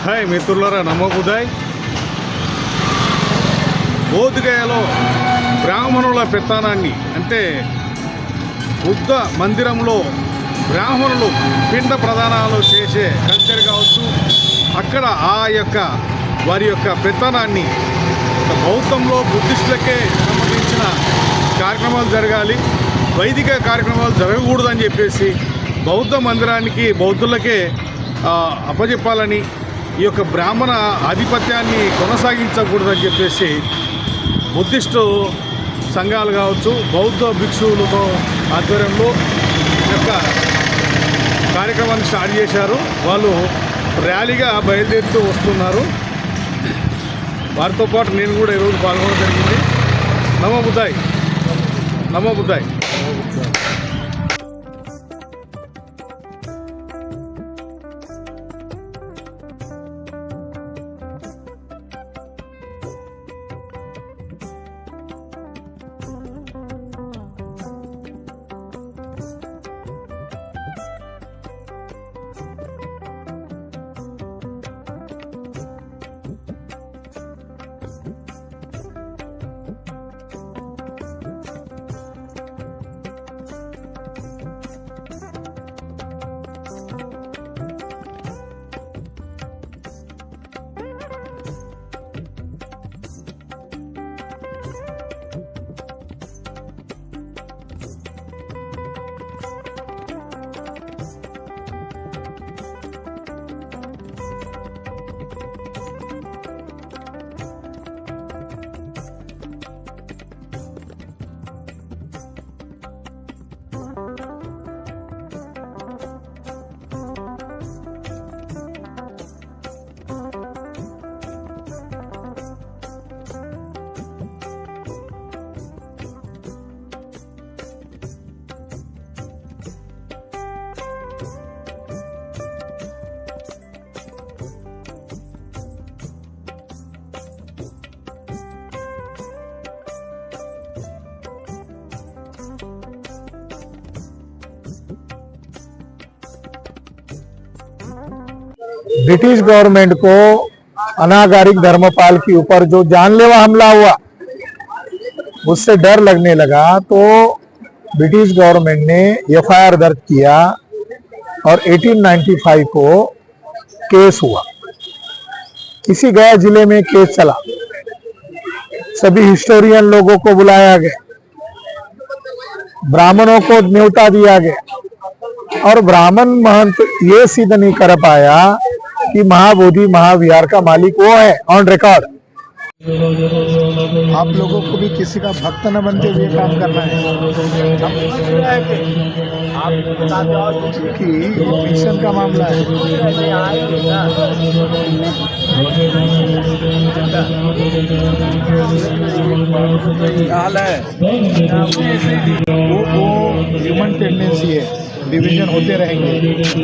Hi మిత్రులారా, నమో బుధాయ్. బోధగయలో బ్రాహ్మణుల పెత్తనాన్ని అంటే బుద్ధ మందిరంలో బ్రాహ్మణులు పిండ ప్రదానాలు చేసే కల్చర్ కావచ్చు, అక్కడ వారి యొక్క పెత్తనాన్ని బౌద్ధంలో బుద్ధిస్టులకే సంబంధించిన కార్యక్రమాలు జరగాలి, వైదిక కార్యక్రమాలు జరగకూడదని చెప్పేసి బౌద్ధ మందిరానికి బౌద్ధులకే అప్పచెప్పాలని, ఈ యొక్క బ్రాహ్మణ ఆధిపత్యాన్ని కొనసాగించకూడదని చెప్పేసి బుద్ధిస్టు సంఘాలు కావచ్చు, బౌద్ధ భిక్షువులతో ఆధ్వర్యంలో యొక్క కార్యక్రమాన్ని స్టార్ట్ చేశారు. వాళ్ళు ర్యాలీగా బయలుదేరుతూ వస్తున్నారు. వారితో పాటు నేను కూడా ఈరోజు పాల్గొనడం జరిగింది. నమో బుద్ధాయ్, నమో బుద్ధాయ్. ब्रिटिश गवर्नमेंट को अनागारिक धर्मपाल के ऊपर जो जानलेवा हमला हुआ उससे डर लगने लगा, तो ब्रिटिश गवर्नमेंट ने एफआईआर दर्ज किया और 1895 को केस हुआ। इसी गया जिले में केस चला, सभी हिस्टोरियन लोगों को बुलाया गया, ब्राह्मणों को न्योता दिया गया और ब्राह्मण महंत ये सिद्ध नहीं कर पाया कि महाबोधि महाविहार का मालिक वो है ऑन रिकॉर्ड। आप लोगों को भी किसी का भक्त न बनते हुए काम करना है कि मिशन का मामला है। वो ह्यूमन टेंडेंसी है, डिवीजन होते रहेंगे, डिवीजन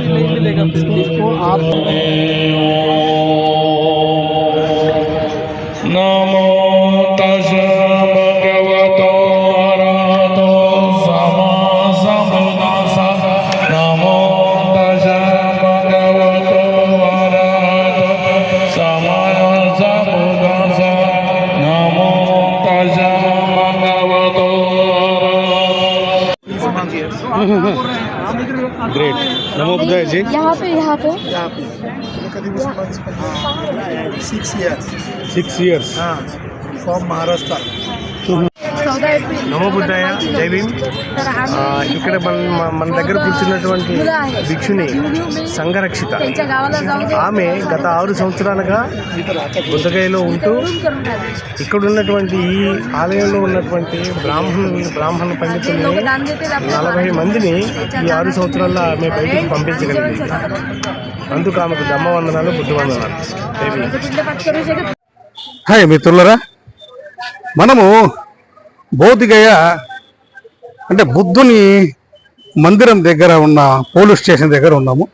नहीं मिलेगा तो आप नमो तस्मै भगवतो अरहतो सम्मा सम्बुद्धास्स। नमो तस्मै भगवतो अरहतो सम्मा सम्बुद्धास्स। नमो तस्मै भगवतो ग्रेट. नमो बुद्धाय जी. यहाँ पे 6 years. फ्रॉम महाराष्ट्र. నమో బుద్ధాయ, జై భీమ్. ఇక్కడ మన దగ్గర కూర్చున్నటువంటి భిక్షుని సంఘరక్షిత, ఆమె గత 6 సంవత్సరాలుగా బుద్ధగయలో ఉంటూ ఇక్కడ ఉన్నటువంటి ఈ ఆలయంలో ఉన్నటువంటి బ్రాహ్మణ పండితుల్ని 40 మందిని ఈ 6 సంవత్సరాల్లో ఆమె బయటికి పంపించగలిగింది. అందుకు ఆమెకు ధమ్మవందనాలు, బుద్ధవందనాలు. జై భీమ్. హాయ్ మిత్రులరా, మనము బోధిగయ అంటే బుద్ధుని మందిరం దగ్గర ఉన్న పోలీస్ స్టేషన్ దగ్గర ఉన్నాము.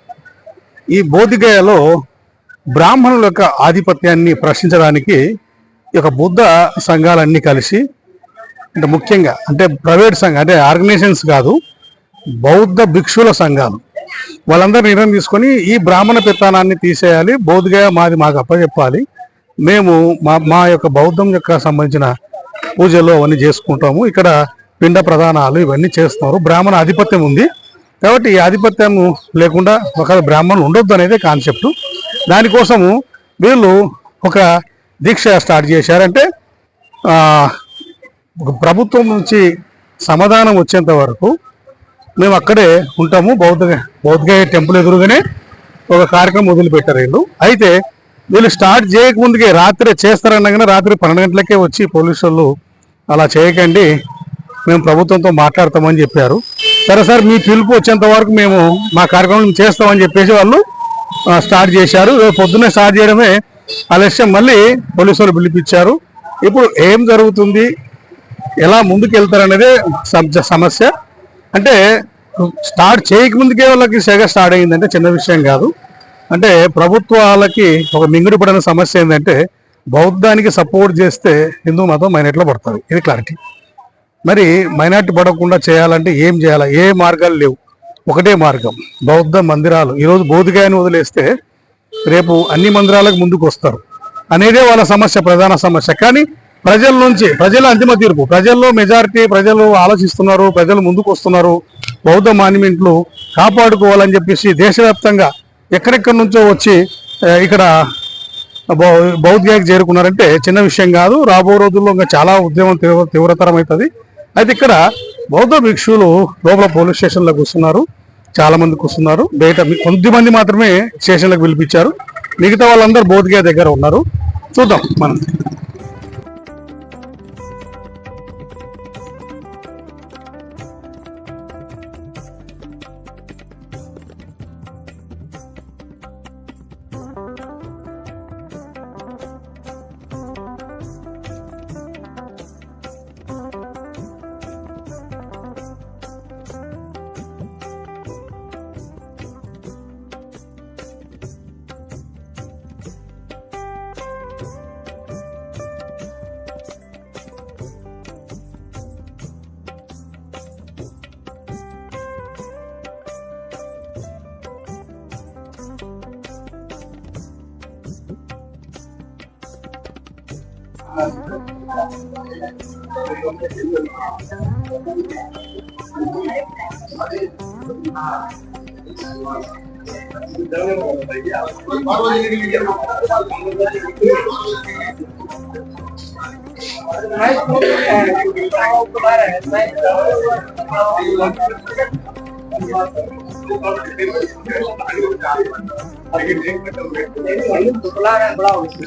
ఈ బోధిగయలో బ్రాహ్మణుల యొక్క ఆధిపత్యాన్ని ప్రశ్నించడానికి ఈ యొక్క బుద్ధ సంఘాలన్నీ కలిసి, అంటే ముఖ్యంగా అంటే ప్రైవేట్ సంఘం అంటే ఆర్గనైజేషన్స్ కాదు, బౌద్ధ భిక్షుల సంఘాలు వాళ్ళందరూ నిర్ణయం తీసుకొని ఈ బ్రాహ్మణ పెత్తనాన్ని తీసేయాలి, బోధగయ మాకు అప్పచెప్పాలి, మేము మా యొక్క బౌద్ధం యొక్క సంబంధించిన పూజలు అవన్నీ చేసుకుంటాము, ఇక్కడ పిండ ప్రధానాలు ఇవన్నీ చేస్తున్నారు, బ్రాహ్మణ ఆధిపత్యం ఉంది కాబట్టి ఈ ఆధిపత్యం లేకుండా ఒక బ్రాహ్మణులు ఉండొద్దు అనేది కాన్సెప్ట్. దానికోసము వీళ్ళు ఒక దీక్ష స్టార్ట్ చేశారంటే ప్రభుత్వం నుంచి సమాధానం వచ్చేంత వరకు మేము అక్కడే ఉంటాము. బౌద్ధగయ టెంపుల్ ఎదురుగానే ఒక కార్యక్రమం మొదలుపెట్టారు వీళ్ళు. అయితే వీళ్ళు స్టార్ట్ చేయకముందుకే రాత్రి చేస్తారనగానే రాత్రి 12 గంటలకే వచ్చి పోలీసు వాళ్ళు అలా చేయకండి, మేము ప్రభుత్వంతో మాట్లాడతామని చెప్పారు. సరే సార్ మీ పిలుపు వచ్చేంత వరకు మేము మా కార్యక్రమం చేస్తామని చెప్పేసి వాళ్ళు స్టార్ట్ చేశారు. పొద్దున్నే స్టార్ట్ చేయడమే ఆలస్యం, మళ్ళీ పోలీసు వాళ్ళు పిలిపించారు. ఇప్పుడు ఏం జరుగుతుంది, ఎలా ముందుకు వెళ్తారనేదే సమస్య. అంటే స్టార్ట్ చేయకముందుకే వాళ్ళకి సెగ స్టార్ట్ అయ్యిందంటే చిన్న విషయం కాదు. అంటే ప్రభుత్వాలకి ఒక మింగుడు పడిన సమస్య ఏంటంటే బౌద్ధానికి సపోర్ట్ చేస్తే హిందూ మతం మైనార్టీలో పడుతుంది, ఇది క్లారిటీ. మరి మైనార్టీ పడకుండా చేయాలంటే ఏం చేయాలి, ఏ మార్గాలు లేవు, ఒకటే మార్గం బౌద్ధ మందిరాలు. ఈరోజు బోధగయాన్ని వదిలేస్తే రేపు అన్ని మందిరాలకు ముందుకు వస్తారు అనేదే వాళ్ళ సమస్య, ప్రధాన సమస్య. కానీ ప్రజల అంతిమ తీర్పు, ప్రజల్లో మెజారిటీ ప్రజలు ఆలోచిస్తున్నారు, ప్రజలు ముందుకు వస్తున్నారు, బౌద్ధ మాన్యుమెంట్లు కాపాడుకోవాలని చెప్పేసి దేశవ్యాప్తంగా ఎక్కడెక్కడి నుంచో వచ్చి ఇక్కడ బౌద్ధగయకు చేరుకున్నారంటే చిన్న విషయం కాదు. రాబో రోజుల్లో ఇంకా చాలా ఉద్యమం తీవ్రతరం అవుతుంది. అయితే ఇక్కడ బౌద్ధ భిక్షువులు లోపల పోలీస్ స్టేషన్లకు వస్తున్నారు, చాలా మందికి వస్తున్నారు, బయట కొద్దిమంది మాత్రమే స్టేషన్లకు పిలిపించారు, మిగతా వాళ్ళందరూ బౌద్ధగయ దగ్గర ఉన్నారు. చూద్దాం మనం.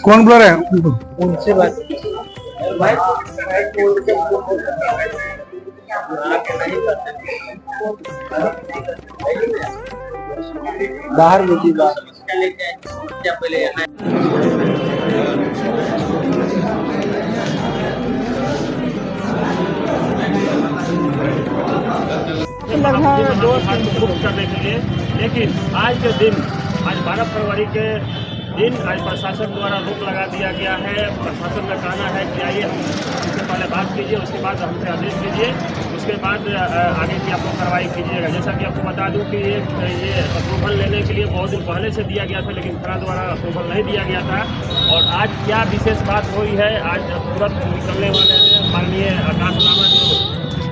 कौन बुला रहे हैं उनसे बात बाहर मुझे करने के लिए, लेकिन आज के दिन, आज 12 फरवरी के दिन आज प्रशासन द्वारा रोक लगा दिया गया है। प्रशासन का कहना है कि आइए हम उससे पहले बात कीजिए, उसके बाद हमसे आदेश कीजिए, उसके बाद आगे की आपको कार्रवाई कीजिएगा। जैसा कि आपको बता दूं कि ये अप्रूवल लेने के लिए बहुत दिन पहले से दिया गया था, लेकिन थाना द्वारा अप्रूवल नहीं दिया गया था। और आज क्या विशेष बात हुई है, आज तुरंत निकलने वाले हैं माननीय आकाश लामा जो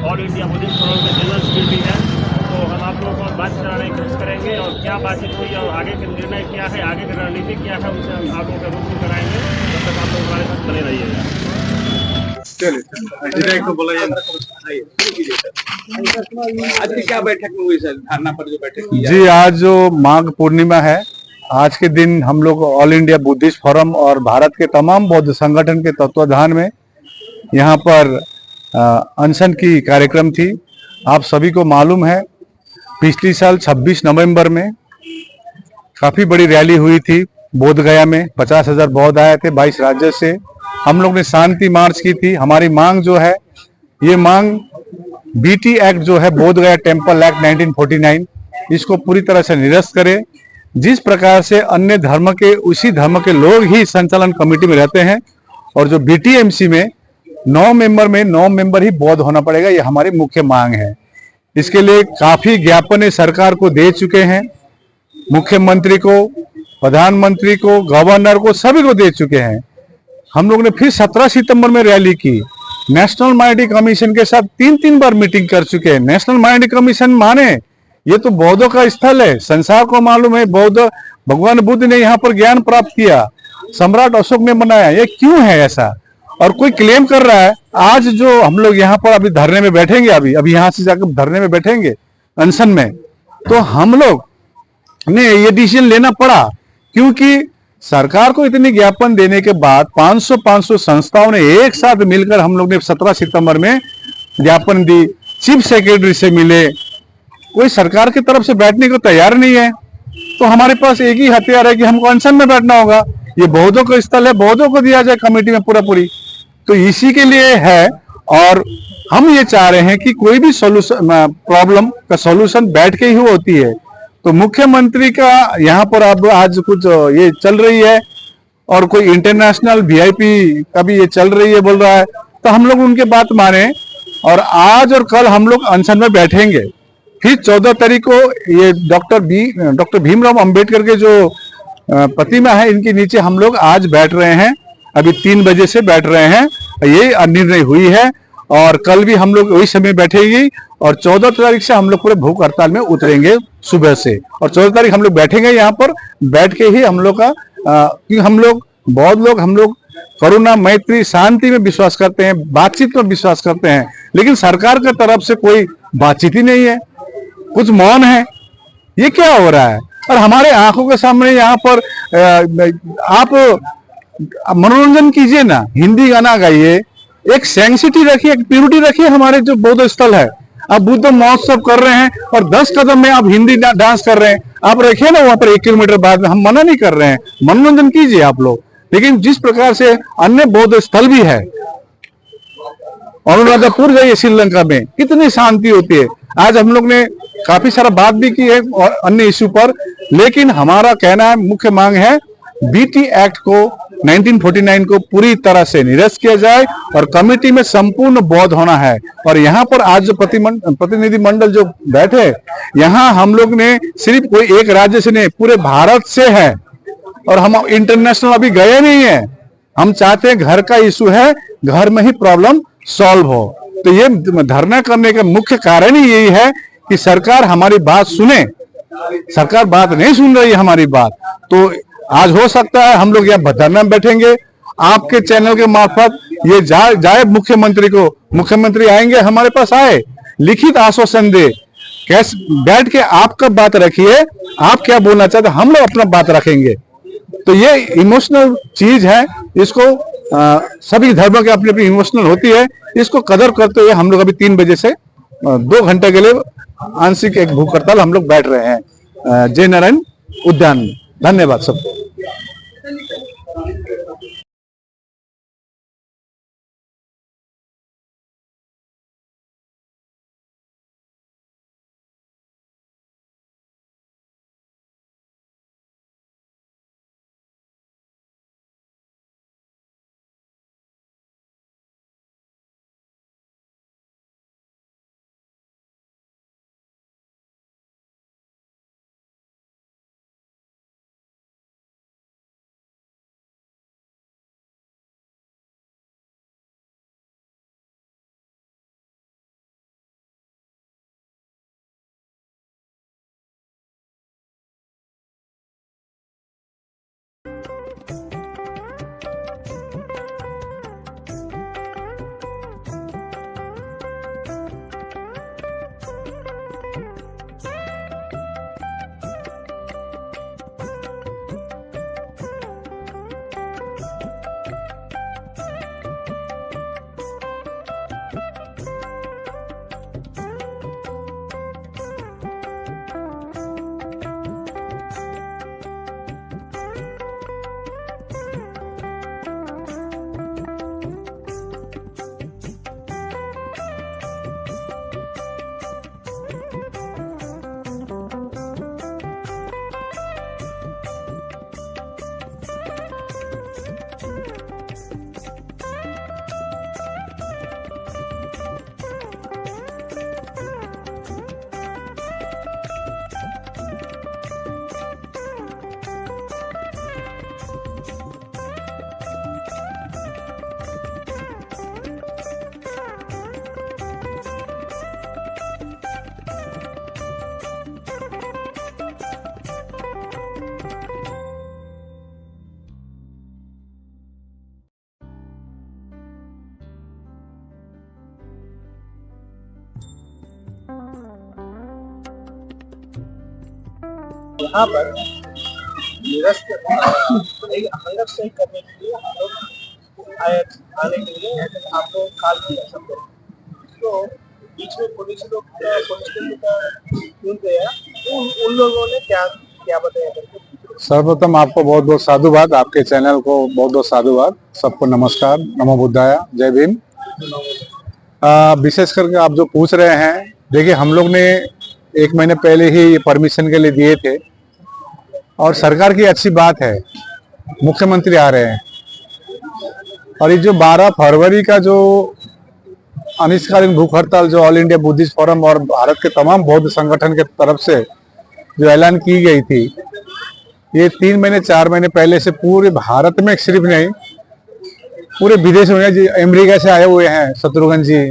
ऑल इंडिया बुद्धिस्ट फोरम के जनरल सेक्रेटरी हैं, तो हम आप लोगों को बात कराने की कोशिश करेंगे और क्या बातचीत हुई और आगे का निर्णय क्या है, आगे की रणनीति क्या है, उनसे हम आप लोगों को रूबरू कराएंगे। तब तक आप लोग हमारे साथ बने रहिएगा। आज की क्या बैठक में हुई सर, धरना पर जो बैठक की जी, आज जो माघ पूर्णिमा है, आज के दिन हम लोग ऑल इंडिया बुद्धिस्ट फोरम और भारत के तमाम बौद्ध संगठन के तत्वाधान में यहाँ पर अनशन की कार्यक्रम थी। आप सभी को मालूम है पिछली साल 26 नवंबर में काफी बड़ी रैली हुई थी बोधगया में, 50,000 बौद्ध आए थे 22 राज्यों से। हम लोग ने शांति मार्च की थी। हमारी मांग जो है, ये मांग बीटी एक्ट जो है बोधगया टेम्पल एक्ट 1949, इसको पूरी तरह से निरस्त करे। जिस प्रकार से अन्य धर्म के उसी धर्म के लोग ही संचालन कमेटी में रहते हैं और जो बीटीएमसी में 9 मेंबर में 9 मेंबर ही बौद्ध होना पड़ेगा, ये हमारी मुख्य मांग है। इसके लिए काफी ज्ञापन सरकार को दे चुके हैं। मुख्यमंत्री को, प्रधानमंत्री को, गवर्नर को, सभी को दे चुके हैं। हम लोग ने फिर 17 सितंबर में रैली की। नेशनल माइनॉरिटी कमीशन के साथ 3-3 बार मीटिंग कर चुके हैं। नेशनल माइनॉरिटी कमीशन माने, ये तो बौद्धों का स्थल है, संसार को मालूम है। बौद्ध, भगवान बुद्ध ने यहाँ पर ज्ञान प्राप्त किया, सम्राट अशोक ने बनाया। ये क्यों है ऐसा? और कोई क्लेम कर रहा है। आज जो हम लोग यहाँ पर अभी धरने में बैठेंगे, अभी यहाँ से जाकर धरने में बैठेंगे अनशन में, तो हम लोग ने ये डिसीजन लेना पड़ा क्योंकि सरकार को इतनी ज्ञापन देने के बाद 500 संस्थाओं ने एक साथ मिलकर हम लोग ने 17 सितंबर में ज्ञापन दी। चीफ सेक्रेटरी से मिले, कोई सरकार की तरफ से बैठने को तैयार नहीं है। तो हमारे पास एक ही हथियार है कि हमको अनशन में बैठना होगा। ये बौद्धों का स्थल है, बौद्धों को दिया जाए कमेटी में पूरी। तो इसी के लिए है। और हम ये चाह रहे हैं कि कोई भी सोल्यूशन, प्रॉब्लम का सोल्यूशन बैठ के ही होती है। तो मुख्यमंत्री का यहाँ पर अब आज कुछ ये चल रही है और कोई इंटरनेशनल वीआईपी का भी ये चल रही है, बोल रहा है। तो हम लोग उनके बात माने और आज और कल हम लोग अनशन में बैठेंगे। फिर 14 तारीख को ये डॉक्टर भीमराव अंबेडकर के जो प्रतिमा है, इनके नीचे हम लोग आज बैठ रहे हैं। अभी 3 बजे से बैठ रहे हैं। ये निर्णय हुई है और कल भी हम लोग वही समय बैठेगी और 14 तारीख से हम लोग पूरे भूख हड़ताल में उतरेंगे सुबह से। और 14 तारीख हम लोग बैठेंगे यहाँ पर, बैठ के ही हम लोग का, क्योंकि हम लोग बहुत लोग, हम लोग करुणा, मैत्री, शांति में विश्वास करते हैं, बातचीत में विश्वास करते हैं। लेकिन सरकार की तरफ से कोई बातचीत ही नहीं है, कुछ मौन है। ये क्या हो रहा है? और हमारे आंखों के सामने यहाँ पर आप मनोरंजन कीजिए ना, हिंदी गाना गाइए, एक सेंसिटी रखिए, एक प्यूरिटी रखिए। हमारे जो बौद्ध स्थल है, आप बुद्ध महोत्सव कर रहे हैं और 10 कदम में आप हिंदी डांस कर रहे हैं। आप रखिए ना वहां पर 1 किलोमीटर बाद में, हम मना नहीं कर रहे हैं, मनोरंजन कीजिए आप लोग। लेकिन जिस प्रकार से अन्य बौद्ध स्थल भी है, अनुराधापुर जाइए श्रीलंका में, कितनी शांति होती है। आज हम लोग ने काफी सारा बात भी की है और अन्य इश्यू पर, लेकिन हमारा कहना है, मुख्य मांग है बीटी एक्ट को 1949 को पूरी तरह से निरस्त किया जाए और कमेटी में संपूर्ण बौद्ध होना है। और यहाँ पर आज जो प्रतिनिधि मंडल जो बैठे, यहाँ हम लोग ने सिर्फ कोई एक राज्य से नहीं, पूरे भारत से है और हम इंटरनेशनल अभी गए नहीं है। हम चाहते हैं घर का इशू है, घर में ही प्रॉब्लम सॉल्व हो। तो ये धरना करने का मुख्य कारण ही यही है कि सरकार हमारी बात सुने। सरकार बात नहीं सुन रही है हमारी बात। तो आज हो सकता है हम लोग यहाँ धरना में बैठेंगे, आपके चैनल के मार्फत ये जाए मुख्यमंत्री को, मुख्यमंत्री आएंगे हमारे पास, आए लिखित आश्वासन दे, कैसे बैठ के आपका बात रखिए, आप क्या बोलना चाहते, हम लोग अपना बात रखेंगे। तो ये इमोशनल चीज है, इसको सभी धर्मों की अपनी अपनी इमोशनल होती है, इसको कदर करते हुए हम लोग अभी 3 बजे से 2 घंटे के लिए आंशिक एक भूख हड़ताल हम लोग बैठ रहे हैं जय नारायण उद्यान में। धन्यवाद सबको। यहाँ पर निरस्त संघर्ष सही करने के लिए हम लोग आने के लिए आपको कॉल किया सबको। तो बीच में पुलिस लोग क्यों गया, उन लोगों ने क्या क्या बताया करके। सर्वप्रथम आपको बहुत बहुत साधुवाद, आपके चैनल को बहुत बहुत साधुवाद। सबको नमस्कार, नमो बुद्धाय, जय भीम। विशेष करके आप जो पूछ रहे हैं, देखिए हम लोग ने 1 महीने पहले ही ये परमिशन के लिए दिए थे और सरकार की अच्छी बात है, मुख्यमंत्री आ रहे हैं और ये जो 12 फरवरी का जो अनिश्चितकालीन भूख हड़ताल जो ऑल इंडिया बुद्धिस्ट फोरम और भारत के तमाम बौद्ध संगठन के तरफ से जो ऐलान की गई थी, ये 3 महीने 4 महीने पहले से पूरे भारत में सिर्फ नहीं, पूरे विदेश में, जी अमेरिका से आए हुए हैं शत्रुघ्न जी,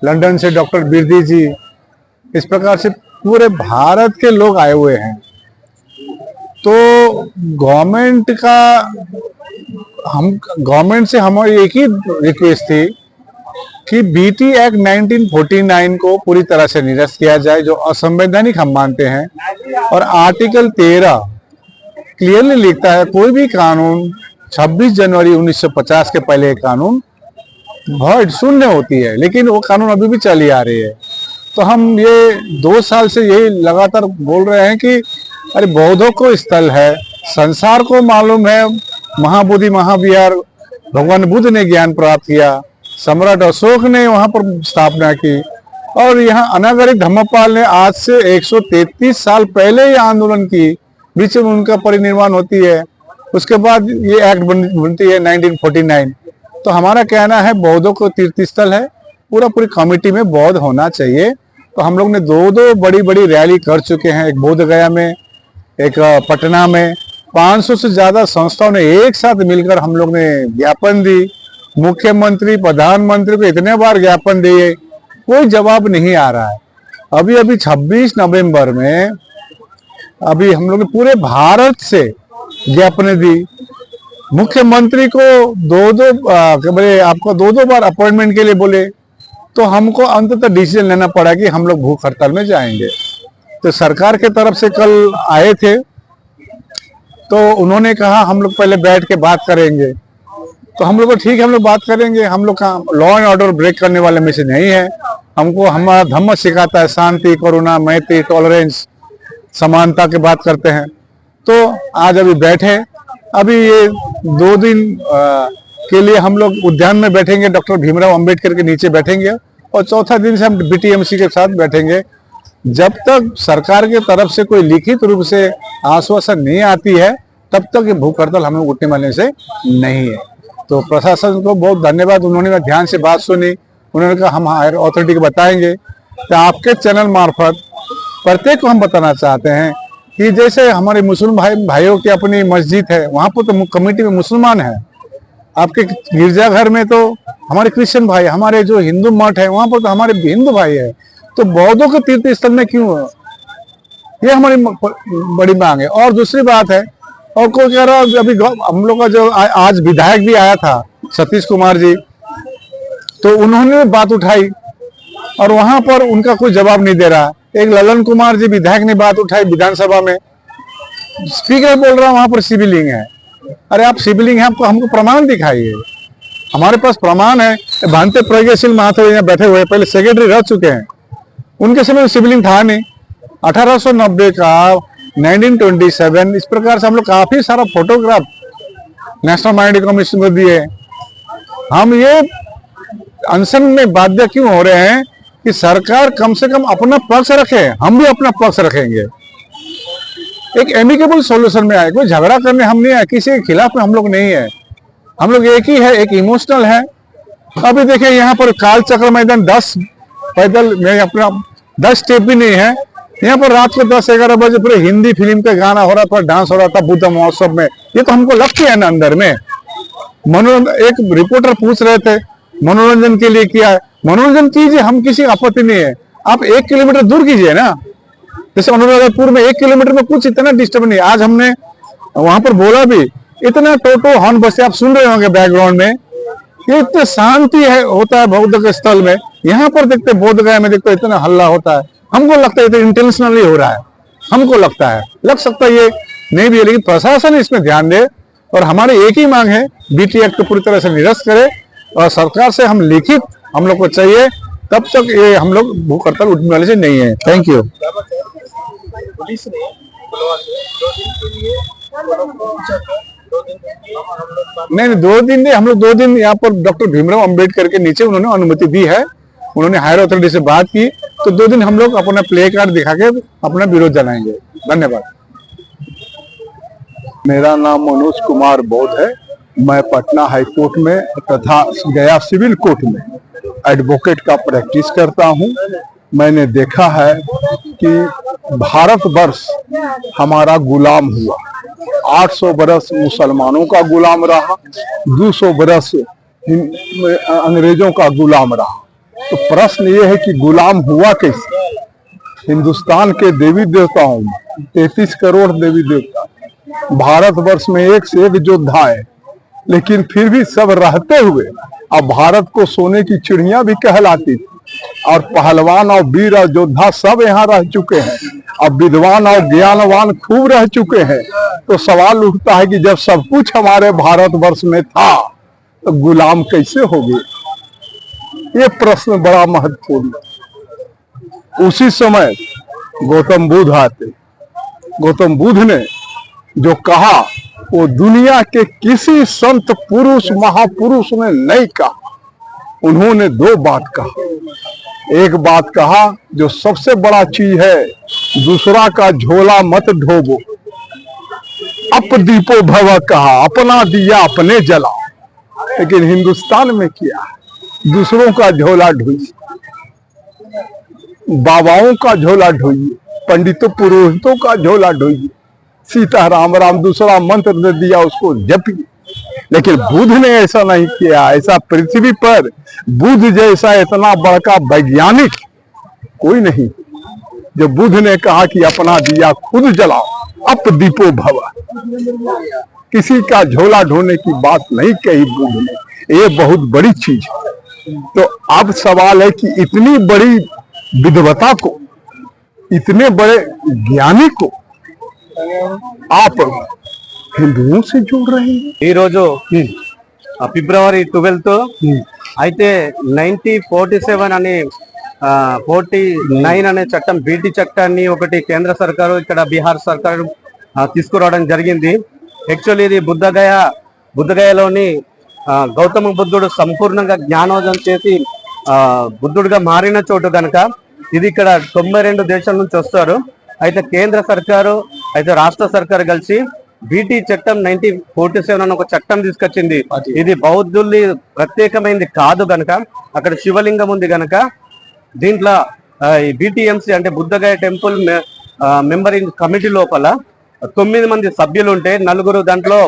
लंदन से डॉक्टर बिरदी जी, इस प्रकार से पूरे भारत के लोग आए हुए हैं। तो गवर्नमेंट से हमारी एक ही रिक्वेस्ट थी कि बीटी एक्ट 1949 को पूरी तरह से निरस्त किया जाए, जो असंवैधानिक हम मानते हैं। और आर्टिकल 13 क्लियरली लिखता है कोई भी कानून 26 जनवरी 1950 के पहले कानून बहुत शून्य होती है, लेकिन वो कानून अभी भी चली आ रही है। तो हम ये 2 साल से यही लगातार बोल रहे हैं कि अरे बौद्धों को स्थल है, संसार को मालूम है, महाबोधि महाविहार भगवान बुद्ध ने ज्ञान प्राप्त किया, सम्राट अशोक ने वहां पर स्थापना की और यहाँ अनागरिक धम्मपाल ने आज से 133 साल पहले ये आंदोलन की, बीच में उनका परिनिर्वाण होती है, उसके बाद ये एक्ट बनती है 1949। तो हमारा कहना है बौद्धों को तीर्थ स्थल है, पूरी कमेटी में बौद्ध होना चाहिए। तो हम लोग ने 2 बड़ी बड़ी रैली कर चुके हैं, एक बोध गया में, एक पटना में। 500 से ज्यादा संस्थाओं ने एक साथ मिलकर हम लोग ने ज्ञापन दी, मुख्यमंत्री प्रधानमंत्री को इतने बार ज्ञापन दिए, कोई जवाब नहीं आ रहा है। अभी 26 नवंबर में अभी हम लोग ने पूरे भारत से ज्ञापन दी, मुख्यमंत्री को 2 आपको 2 बार अपॉइंटमेंट के लिए बोले, तो हमको अंततः डिसीजन लेना पड़ा कि हम लोग भूख हड़ताल में जाएंगे। तो सरकार के तरफ से कल आए थे, तो उन्होंने कहा हम लोग पहले बैठ के बात करेंगे। तो हम लोग को ठीक है, हम लोग बात करेंगे, हम लोग का लॉ एंड ऑर्डर ब्रेक करने वाले में से नहीं है। हमको हमारा धम्म सिखाता है शांति, करुणा, मैत्री, टॉलरेंस, समानता की बात करते हैं। तो आज अभी बैठे, अभी ये 2 दिन के लिए हम लोग उद्यान में बैठेंगे, डॉक्टर भीमराव अंबेडकर के नीचे बैठेंगे और चौथा दिन से हम बीटीएमसी के साथ बैठेंगे। जब तक सरकार के तरफ से कोई लिखित रूप से आश्वासन नहीं आती है, तब तक ये भूख हड़ताल हम लोग उठने वाले से नहीं है। तो प्रशासन को बहुत धन्यवाद, उन्होंने ध्यान से बात सुनी, उन्होंने कहा हम हायर अथॉरिटी को बताएंगे। तो आपके चैनल मार्फत प्रत्येक को हम बताना चाहते हैं कि जैसे हमारे मुस्लिम भाइयों की अपनी मस्जिद है, वहां पर तो कमेटी में मुसलमान है, आपके गिरजाघर में तो हमारे क्रिश्चियन भाई, हमारे जो हिंदू मठ है वहां पर तो हमारे हिंदू भाई है, तो बौद्धों के तीर्थ स्थल में क्यों है? ये हमारी बड़ी मांग है। और दूसरी बात है, और कोई कह रहा अभी हम लोग का जो आज विधायक भी आया था सतीश कुमार जी, तो उन्होंने बात उठाई और वहां पर उनका कोई जवाब नहीं दे रहा। एक ललन कुमार जी विधायक ने बात उठाई विधानसभा में, स्पीकर बोल रहा वहां पर शिवलिंग है। अरे आप शिवलिंग है, आपको हमको प्रमाण दिखाइए। हमारे पास प्रमाण है, भांते प्रज्ञाशील महातो यहाँ बैठे हुए, पहले सेक्रेटरी रह चुके हैं, उनके समय शिवलिंग था नहीं। 1890 का 1927, इस प्रकार से हम लोग काफी सारा फोटोग्राफ नेशनल माइंड कमीशन को दिए। हम ये अनशन में बाध्य क्यों हो रहे हैं कि सरकार कम से कम अपना पक्ष रखे, हम भी अपना पक्ष रखेंगे, एक एमिकेबल सॉल्यूशन में आए। कोई झगड़ा करने हम नहीं आए, किसी के खिलाफ में हम लोग नहीं है, हम लोग एक ही है, एक इमोशनल है। अभी देखिए यहाँ पर काल चक्र मैदान 10 पैदल में अपना 10 स्टेप भी नहीं है, यहाँ पर रात को 10-11 बजे पूरे हिंदी फिल्म का गाना हो रहा था, डांस हो रहा था बुद्ध महोत्सव में। ये तो हमको लगती है ना अंदर में मनोरंजन। एक रिपोर्टर पूछ रहे थे मनोरंजन के लिए किया है, मनोरंजन कीजिए, हम किसी आपत्ति नहीं है, आप 1 किलोमीटर दूर कीजिए ना। जैसे अनुराधपुर में 1 किलोमीटर में कुछ इतना डिस्टर्ब नहीं। आज हमने वहां पर बोला भी, इतना टोटो हॉर्न बसे आप सुन रहे होंगे बैकग्राउंड में, ये इतना शांति है होता है बौद्ध के स्थल में। यहाँ पर देखते बोध गया में देखते इतना हल्ला होता है, हमको लगता है तो इंटेंशनली हो रहा है। हमको लगता है, लग सकता है ये नहीं भी है, लेकिन प्रशासन इसमें ध्यान दे। और हमारी एक ही मांग है, बीटी एक्ट को पूरी तरह से निरस्त करे और सरकार से हम लिखित हम लोग को चाहिए, तब तक ये हम लोग भूख हड़ताल उठने वाले से नहीं है। Thank you. नहीं, 2 दिन नहीं, हम लोग 2 दिन यहाँ पर डॉक्टर भीमराव अंबेडकर के नीचे उन्होंने अनुमति दी है, उन्होंने हायर अथॉरिटी से बात की, तो 2 दिन हम लोग अपना प्ले कार्ड दिखा के अपना विरोध जनाएंगे। धन्यवाद। मेरा नाम मनोज कुमार बौद्ध है। मैं पटना हाई कोर्ट में तथा गया सिविल कोर्ट में एडवोकेट का प्रैक्टिस करता हूं। मैंने देखा है कि भारतवर्ष हमारा गुलाम हुआ, 800 बरस मुसलमानों का गुलाम रहा, 200 बरस अंग्रेजों का गुलाम रहा। तो प्रश्न ये है कि गुलाम हुआ कैसे? हिंदुस्तान के देवी देवताओं में 33 करोड़ देवी देवता, भारतवर्ष में 1 से 1 योद्धा है, लेकिन फिर भी सब रहते हुए अब भारत को सोने की चिड़िया भी कहलाती थी। और पहलवान और वीर और योद्धा सब यहाँ रह चुके हैं, अब विद्वान और ज्ञानवान खूब रह चुके हैं। तो सवाल उठता है कि जब सब कुछ हमारे भारतवर्ष में था तो गुलाम कैसे हो गए? ये प्रश्न बड़ा महत्वपूर्ण है। उसी समय गौतम बुद्ध आते। गौतम बुद्ध ने जो कहा वो दुनिया के किसी संत पुरुष महापुरुष ने नहीं कहा। उन्होंने 2 बात कहा। एक बात कहा जो सबसे बड़ा चीज है, दूसरा का झोला मत ढोबो, अप दीपो भव कहा, अपना दिया अपने जलाओ। लेकिन हिंदुस्तान में क्या है? दूसरों का झोला ढोइए, बाबाओं का झोला ढोइए, पंडितों पुरोहितों का झोला ढोइए, सीता राम राम दूसरा मंत्र दे दिया उसको जपिए। लेकिन बुद्ध ने ऐसा नहीं किया। ऐसा पृथ्वी पर बुद्ध जैसा इतना बड़का वैज्ञानिक कोई नहीं, जो बुद्ध ने कहा कि अपना दिया खुद जलाओ, अप दीपो भव। किसी का झोला ढोने की बात नहीं कही बुद्ध ने, ये बहुत बड़ी चीज है। तो अब सवाल है कि इतनी बड़ी विद्वता को, इतने बड़े ज्ञानी को आप హిందువు से जोड़ रहे हैं। ఈ రోజు ఫిబ్రవరి 12 అయితే 1947 అనే 49 అనే చట్టం బీటీ చట్టాన్ని ఒకటి కేంద్ర సర్కారు ఇక్కడ బీహార్ సర్కారు తీసుకురావడం జరిగింది। యాక్చువల్లీ ఇది బుద్ధగయలోని గౌతమ బుద్ధుడు సంపూర్ణంగా జ్ఞానోదయం చేసి బుద్ధుడిగా మారిన చోటు కనుక ఇది ఇక్కడ 92 దేశాల నుంచి వస్తారు। అయితే కేంద్ర సర్కారు అయితే రాష్ట్ర సర్కారు కలిసి బీటీ చట్టం 1947 అని ఒక చట్టం తీసుకొచ్చింది। ఇది బౌద్ధుల్ని ప్రత్యేకమైనది కాదు గనక, అక్కడ శివలింగం ఉంది గనక దీంట్లో బీటీఎంసీ అంటే బుద్ధగయ టెంపుల్ మెంబరింగ్ కమిటీ లోపల 9 మంది సభ్యులు ఉంటే 4 దాంట్లో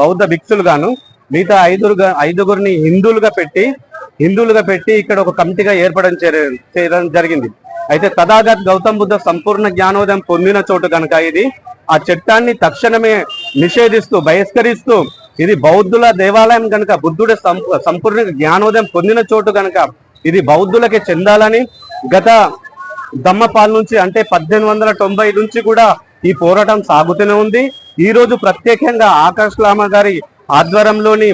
బౌద్ధ భిక్షులు గాను మిగతా 5గురిని హిందువులుగా పెట్టి ఇక్కడ ఒక కమిటీగా చేయడం జరిగింది। అయితే తథాగత్ గౌతమ్ బుద్ధ సంపూర్ణ జ్ఞానోదయం పొందిన చోటు కనుక ఇది ఆ చట్టాన్ని తక్షణమే నిషేధిస్తూ బహిష్కరిస్తూ ఇది బౌద్ధుల దేవాలయం కనుక బుద్ధుడు సంపూర్ణ జ్ఞానోదయం పొందిన చోటు కనుక ఇది బౌద్ధులకే చెందాలని గత దమ్మపాల నుంచి అంటే 1890 నుంచి కూడా ఈ పోరాటం సాగుతూనే ఉంది। ఈ రోజు ప్రత్యేకంగా ఆకాష్ లామా గారి ఆధ్వర్యంలోని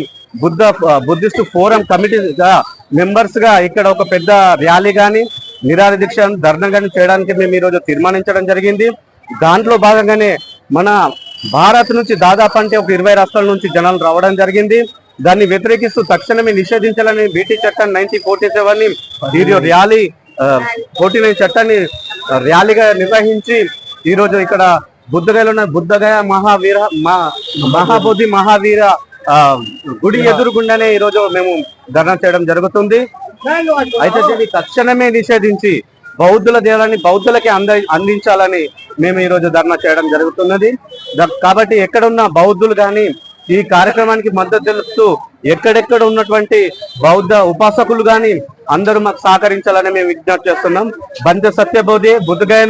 బుద్ధిస్ట్ ఫోరం కమిటీగా మెంబర్స్ గా ఇక్కడ ఒక పెద్ద ర్యాలీ గాని నిరాహార దీక్ష ధర్నా గాని చేయడానికి మేము ఈ రోజు తీర్మానించడం జరిగింది। దాంట్లో భాగంగానే మన భారత్ నుంచి దాదాపు అంటే ఒక 20 రాష్ట్రాల నుంచి జనాలు రావడం జరిగింది। దాన్ని వ్యతిరేకిస్తూ తక్షణమే నిషేధించాలని బీటీ చట్టాన్ని 1947 ని ర్యాలీ 49 చట్టాన్ని ర్యాలీగా నిర్వహించి ఈ రోజు ఇక్కడ బుద్ధగయలో ఉన్న బుద్ధగయ మహాబోధి మహావీర గుడి ఎదురుగుండానే ఈ రోజు మేము ధర్నా చేయడం జరుగుతుంది। అయితే దీన్ని తక్షణమే నిషేధించి బౌద్ధుల దేవాలయాన్ని బౌద్ధులకి అందించాలని మేము ఈ రోజు ధర్నా చేయడం జరుగుతున్నది। కాబట్టి ఎక్కడున్న బౌద్ధులు కానీ ఈ కార్యక్రమానికి మద్దతు తెలుపుతూ ఎక్కడెక్కడ ఉన్నటువంటి బౌద్ధ ఉపాసకులు కానీ అందరూ మాకు సహకరించాలని మేము విజ్ఞప్తి చేస్తున్నాం। బంధ సత్యబోధి బుద్ధగయ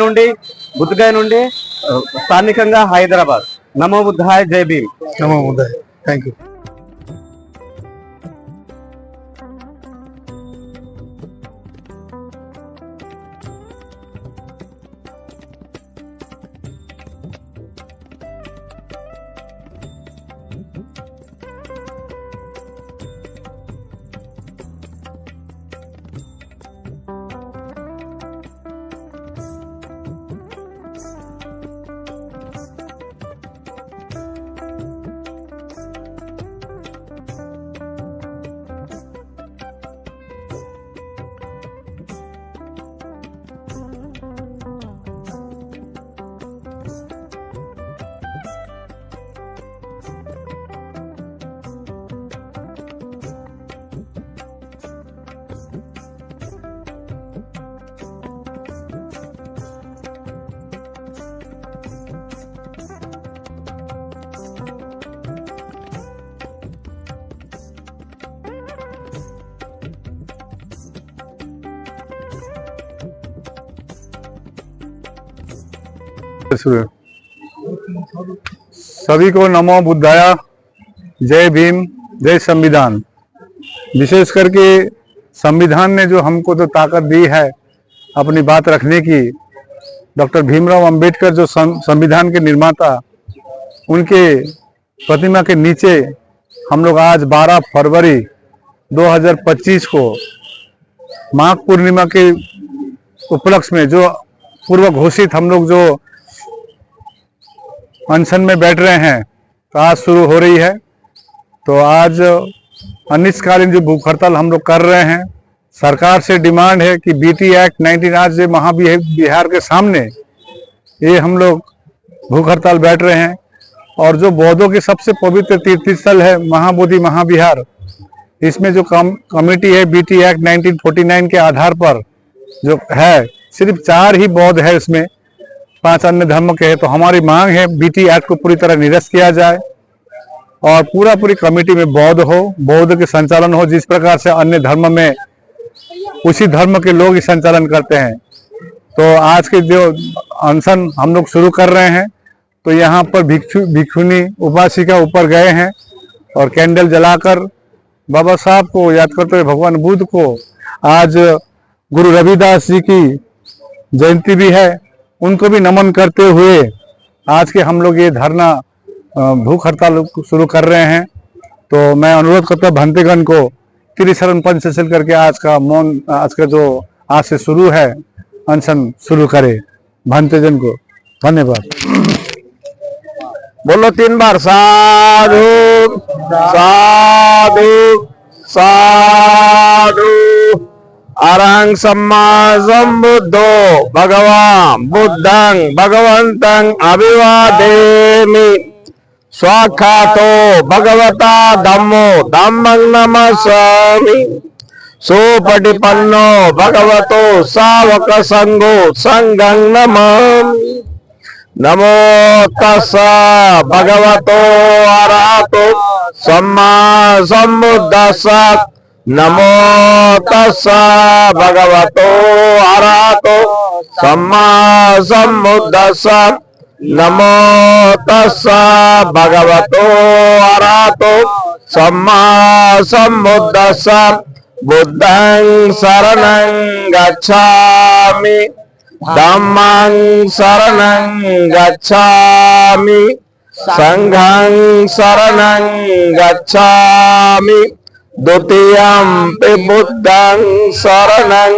నుండి స్థానికంగా హైదరాబాద్। నమో బుద్ధాయ, జై భీమ్। నమో బుద్ధాయ। Thank you. सभी को नमो बुद्धाया, जय भीम, जय संविधान। विशेष करके संविधान ने जो हमको जो ताकत दी है अपनी बात रखने की, डॉक्टर भीमराव अंबेडकर जो संविधान के निर्माता, उनके प्रतिमा के नीचे हम लोग आज 12 फरवरी 2025 को माघ पूर्णिमा के उपलक्ष्य में जो पूर्व घोषित हम लोग जो अनशन में बैठ रहे हैं, तो आज शुरू हो रही है। तो आज अनिश्चितकालीन जो भूख हड़ताल हम लोग कर रहे हैं, सरकार से डिमांड है कि बीटी एक्ट 19 आज महाबिहार के सामने ये हम लोग भूख हड़ताल बैठ रहे हैं। और जो बौद्धों की सबसे पवित्र तीर्थस्थल है महाबोधि महाविहार, इसमें जो कमेटी है बीटी एक्ट 1949 के आधार पर जो है, सिर्फ 4 ही बौद्ध है, इसमें 5 अन्य धर्म के हैं। तो हमारी मांग है बीटी एक्ट को पूरी तरह निरस्त किया जाए और पूरी कमेटी में बौद्ध हो, बौद्ध के संचालन हो, जिस प्रकार से अन्य धर्म में उसी धर्म के लोग ही संचालन करते हैं। तो आज के जो अनशन हम लोग शुरू कर रहे हैं, तो यहाँ पर भिक्षुनी उपासिका ऊपर गए हैं और कैंडल जलाकर बाबा साहब को याद करते हुए, भगवान बुद्ध को, आज गुरु रविदास जी की जयंती भी है, उनको भी नमन करते हुए आज के हम लोग ये धरना भूख हड़ताल शुरू कर रहे हैं। तो मैं अनुरोध करता भंतेगण को त्रिशरण पंच से चल करके आज का जो आज से शुरू है अनशन शुरू करे, भंतेजन को धन्यवाद। बोलो 3 बार साधु साधु साधु। अरहं सम्मा सम्बुद्धो भगवान बुद्धं भगवन्तं अभिवादेमि। स्वाख्यातो भगवता धम्मो धम्मं नमस्सामि। सुपटिपन्नो भगवतो सावक संघो संघं नमामि। नमो तस्सा भगवतो अरहतो सम्मा सम्बुद्धस्सा। नमो तस्सा भगवतो अरहतो सम्मा सम्बुद्धस्सा। नमो तस्सा भगवतो अरहतो सम्मा सम्बुद्धस्सा। बुद्धं शरणं गच्छामि, धम्मं शरणं गच्छामि, संघं शरणं गच्छामि। द्वितीयंपि बुद्धं शरणं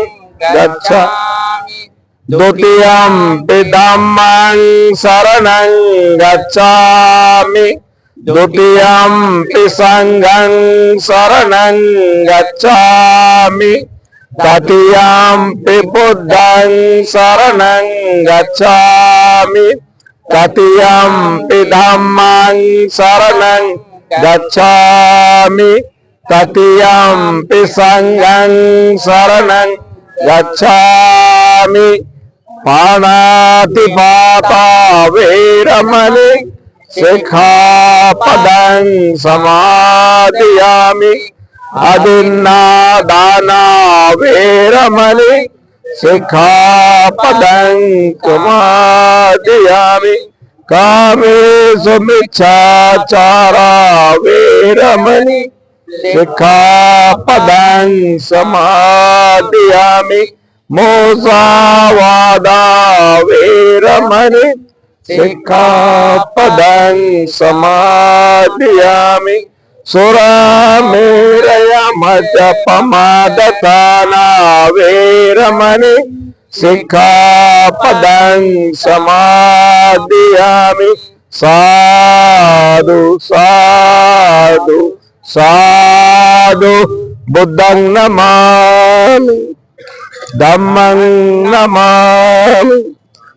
गच्छामि। द्वितीयंपि धम्मं शरणं गच्छामि। द्वितीयंपि संघं शरणं गच्छामि। तृतीयंपि बुद्धं शरणं गच्छामि। तृतीयंपि धम्मं शरणं गच्छामि। तृतीयंपि संघं शरणं गच्छामि। पाणातिपाता वेरमणि सिक्खापदं समादयामि। अदिन्नादाना वेरमणि सिक्खापदं समादयामि। कामेषु मिच्छाचारा वेरमणि सिक्खापदं समादयामि। मोसावादा वेरमणि सिक्खापदं समादयामि। सुरामेरयमजपमाददाना वेरमणि सिक्खापदं समादयामि। साधु साधु साधु। बुद्धं नमामि, धम्मं नमामि,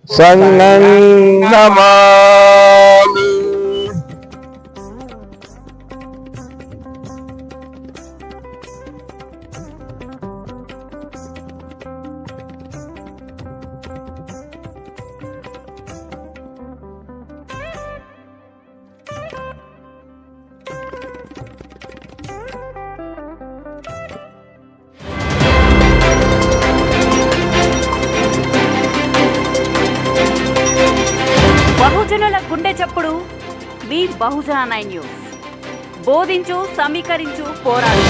संघं नमामि। బహుజనుల గుండె చప్పుడు మీ బహుజన 9 న్యూస్. బోధించు, సమీకరించు, పోరాడు.